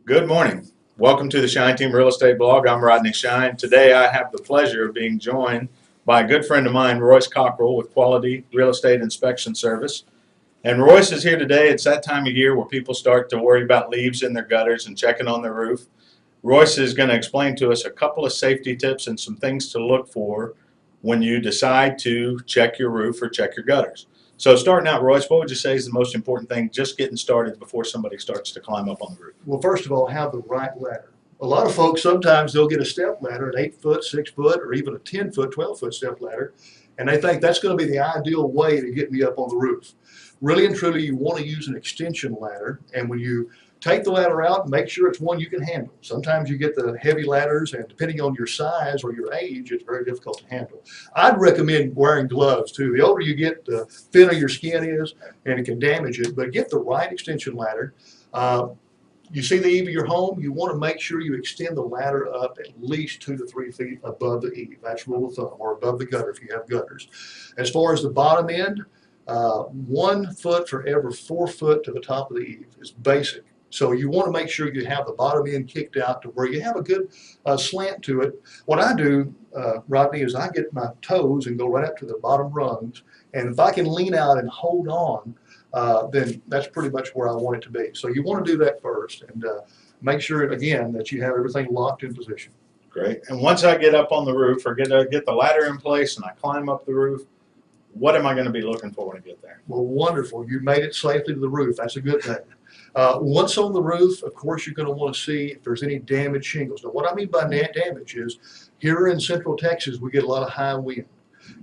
Good morning. Welcome to the Shine Team Real Estate Blog. I'm Rodney Shine. Today I have the pleasure of being joined by a good friend of mine, Royse Cockrell with Quality Real Estate Inspection Service. And Royce is here today. It's that time of year where people start to worry about leaves in their gutters and checking on their roof. Royce is going to explain to us a couple of safety tips and some things to look for when you decide to check your roof or check your gutters. So starting out, Royce, what would you say is the most important thing just getting started before somebody starts to climb up on the roof? Well, first of all, have the right ladder. A lot of folks, sometimes they'll get a step ladder, an 8-foot, 6-foot, or even a 10-foot, 12-foot step ladder, and they think that's going to be the ideal way to get me up on the roof. Really and truly, you want to use an extension ladder, and when you take the ladder out, make sure it's one you can handle. Sometimes you get the heavy ladders, and depending on your size or your age, it's very difficult to handle. I'd recommend wearing gloves too. The older you get, the thinner your skin is, and it can damage it, but get the right extension ladder. You see the eave of your home, you want to make sure you extend the ladder up at least 2 to 3 feet above the eave. That's rule of thumb, or above the gutter if you have gutters. As far as the bottom end, 1 foot for every 4 foot to the top of the eave is basic. So you want to make sure you have the bottom end kicked out to where you have a good slant to it. What I do, Rodney, is I get my toes and go right up to the bottom rungs, and if I can lean out and hold on, then that's pretty much where I want it to be. So you want to do that first and make sure, again, that you have everything locked in position. Great. And once I get up on the roof or get the ladder in place and I climb up the roof, what am I going to be looking for when I get there? Well, wonderful. You made it safely to the roof. That's a good thing. Once on the roof, of course, you're going to want to see if there's any damaged shingles. Now, what I mean by damage is here in Central Texas, we get a lot of high wind.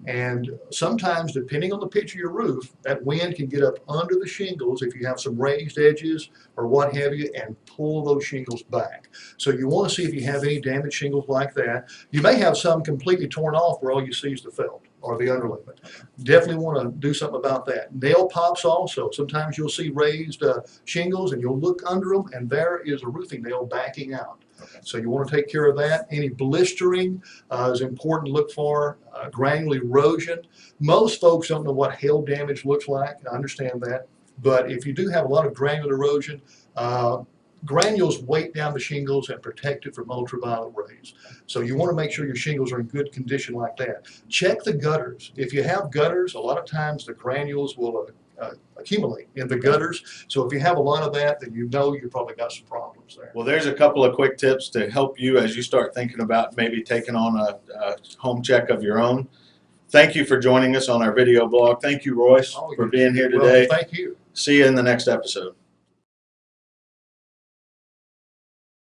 And sometimes, depending on the pitch of your roof, that wind can get up under the shingles if you have some raised edges or what have you, and pull those shingles back. So you want to see if you have any damaged shingles like that. You may have some completely torn off where all you see is the felt or the underlayment. Definitely want to do something about that. Nail pops also. Sometimes you'll see raised shingles and you'll look under them and there is a roofing nail backing out. So you want to take care of that. Any blistering is important to look for. Granular erosion. Most folks don't know what hail damage looks like. I understand that. But if you do have a lot of granular erosion, granules weight down the shingles and protect it from ultraviolet rays. So you want to make sure your shingles are in good condition like that. Check the gutters. If you have gutters, a lot of times the granules will accumulate in the gutters. So if you have a lot of that, then you know you've probably got some problems there. Well, there's a couple of quick tips to help you as you start thinking about maybe taking on a home check of your own. Thank you for joining us on our video blog. Thank you, Royce, for being here today. Well, thank you. See you in the next episode.